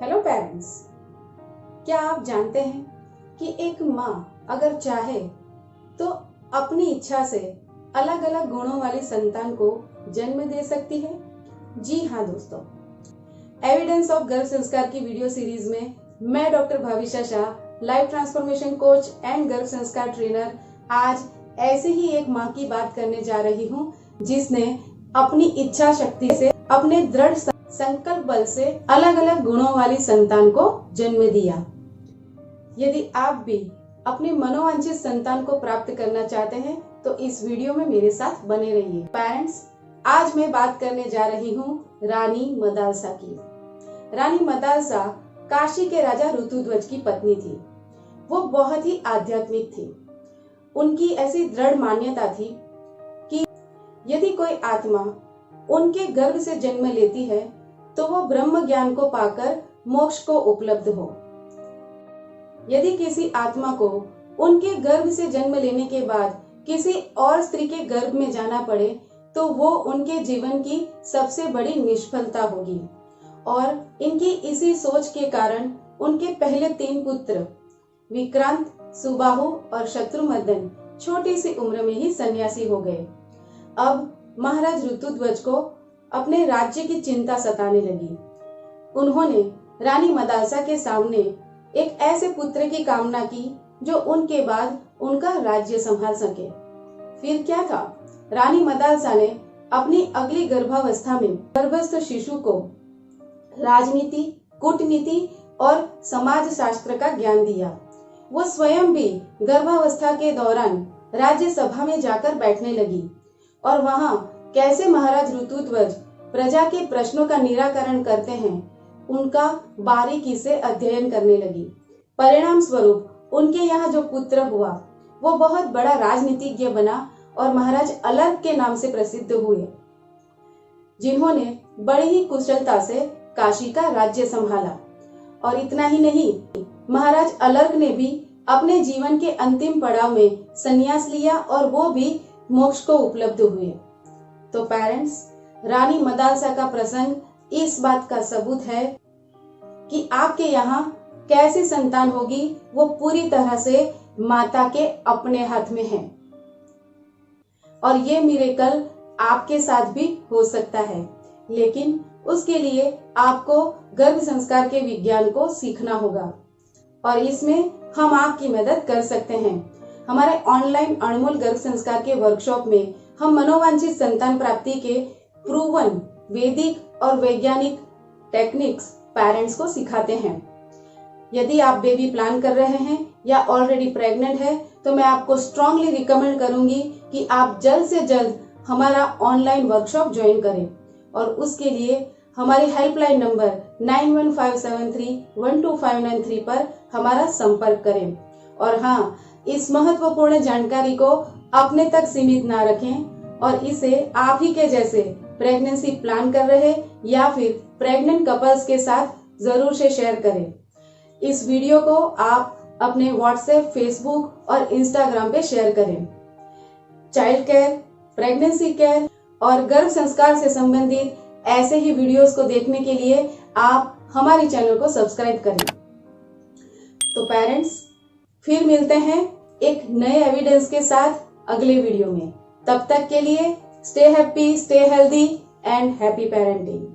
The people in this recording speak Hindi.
हेलो पेरेंट्स, क्या आप जानते हैं कि एक माँ अगर चाहे तो अपनी इच्छा से अलग अलग गुणों वाली संतान को जन्म दे सकती है? जी हाँ दोस्तों, एविडेंस ऑफ गर्भ संस्कार की वीडियो सीरीज में मैं doctor Bhavishya Shah, life transformation coach and गर्भ संस्कार ट्रेनर, आज ऐसे ही एक माँ की बात करने जा रही हूँ जिसने अपनी इच्छा शक्ति से, अपने दृढ़ संकल्प बल से अलग अलग गुणों वाली संतान को जन्म दिया। यदि आप भी अपनी मनोवांछित संतान को प्राप्त करना चाहते हैं तो इस वीडियो में मेरे साथ बने रहिए। पेरेंट्स, आज मैं बात करने जा रही हूँ रानी मदालसा की। रानी मदालसा काशी के राजा ऋतुध्वज की पत्नी थी। वो बहुत ही आध्यात्मिक थी। उनकी ऐसी दृढ़ मान्यता थी कि यदि कोई आत्मा उनके गर्भ से जन्म लेती है तो वो ब्रह्म ज्ञान को पाकर मोक्ष को उपलब्ध हो। यदि किसी आत्मा को उनके गर्भ से जन्म लेने के बाद किसी और स्त्री के गर्भ में जाना पड़े तो वो उनके जीवन की सबसे बड़ी निष्फलता होगी। और इनकी इसी सोच के कारण उनके पहले 3 पुत्र विक्रांत, सुबाहु और शत्रुमर्दन छोटी सी उम्र में ही सन्यासी हो गए। अब महाराज ऋतुध्वज को अपने राज्य की चिंता सताने लगी। उन्होंने रानी मदालसा के सामने एक ऐसे पुत्र की कामना की जो उनके बाद उनका राज्य संभाल सके। फिर क्या था, रानी मदालसा ने अपनी अगली गर्भावस्था में गर्भस्थ शिशु को राजनीति, कूटनीति और समाज शास्त्र का ज्ञान दिया। वो स्वयं भी गर्भावस्था के दौरान राज्यसभा में जाकर बैठने लगी और वहां कैसे महाराज ऋतुध्वज प्रजा के प्रश्नों का निराकरण करते हैं उनका बारीकी से अध्ययन करने लगी। परिणाम स्वरूप उनके यहाँ जो पुत्र हुआ वो बहुत बड़ा राजनीतिज्ञ बना और महाराज अलर्क के नाम से प्रसिद्ध हुए, जिन्होंने बड़ी ही कुशलता से काशी का राज्य संभाला। और इतना ही नहीं, महाराज अलर्क ने भी अपने जीवन के अंतिम पड़ाव में संन्यास लिया और वो भी मोक्ष को उपलब्ध हुए। तो पेरेंट्स, रानी मदालसा का प्रसंग इस बात का सबूत है कि आपके यहाँ कैसी संतान होगी वो पूरी तरह से माता के अपने हाथ में है। और ये मिरेकल आपके साथ भी हो सकता है, लेकिन उसके लिए आपको गर्भ संस्कार के विज्ञान को सीखना होगा और इसमें हम आपकी मदद कर सकते हैं। हमारे ऑनलाइन अनमोल गर्भ संस्कार के वर्कशॉप में हम मनोवांछित संतान प्राप्ति के प्रूवन वैदिक और वैज्ञानिक टेक्निक्स पेरेंट्स को सिखाते हैं। यदि आप बेबी प्लान कर रहे हैं या ऑलरेडी प्रेग्नेंट है तो मैं आपको स्ट्रांगली रिकमेंड करूंगी कि आप जल्द से जल्द हमारा ऑनलाइन वर्कशॉप ज्वाइन करें। और उसके लिए हमारी हेल्पलाइन नंबर 9157312593 पर हमारा संपर्क करें। और हाँ, इस महत्वपूर्ण जानकारी को अपने तक सीमित ना रखें और इसे आप ही के जैसे प्रेगनेंसी प्लान कर रहे या फिर प्रेग्नेंट कपल्स के साथ जरूर से शेयर करें। इस वीडियो को आप अपने व्हाट्सएप, फेसबुक और इंस्टाग्राम पे शेयर करें। चाइल्ड केयर, प्रेगनेंसी केयर और गर्भ संस्कार से संबंधित ऐसे ही वीडियोस को देखने के लिए आप हमारे चैनल को सब्सक्राइब करें। तो पेरेंट्स, फिर मिलते हैं एक नए एविडेंस के साथ अगले वीडियो में। तब तक के लिए stay happy, stay healthy and happy parenting.